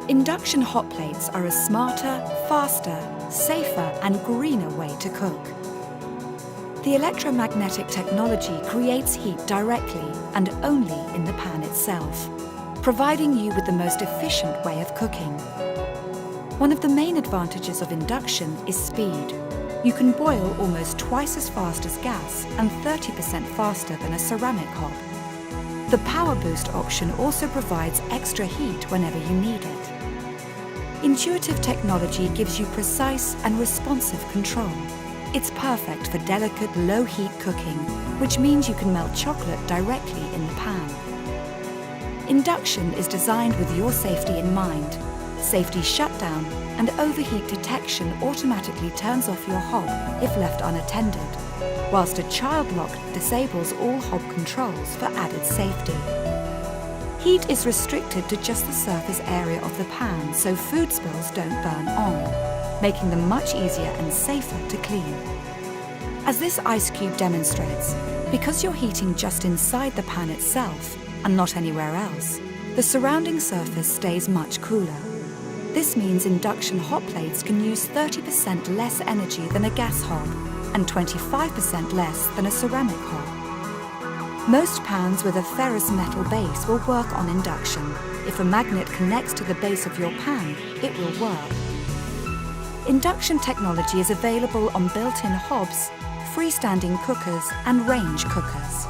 Induction hot plates are a smarter, faster, safer and greener way to cook. The electromagnetic technology creates heat directly and only in the pan itself, providing you with the most efficient way of cooking. One of the main advantages of induction is speed. You can boil almost twice as fast as gas and 30% faster than a ceramic hob. The power boost option also provides extra heat whenever you need it. Intuitive technology gives you precise and responsive control. It's perfect for delicate, low-heat cooking, which means you can melt chocolate directly in the pan. Induction is designed with your safety in mind. Safety shutdown and overheat detection automatically turns off your hob if left unattended, whilst a child lock disables all hob controls for added safety. Heat is restricted to just the surface area of the pan so food spills don't burn on, making them much easier and safer to clean. As this ice cube demonstrates, because you're heating just inside the pan itself and not anywhere else, the surrounding surface stays much cooler. This means induction hot plates can use 30% less energy than a gas hob and 25% less than a ceramic hob. Most pans with a ferrous metal base will work on induction. If a magnet connects to the base of your pan, it will work. Induction technology is available on built-in hobs, freestanding cookers and range cookers.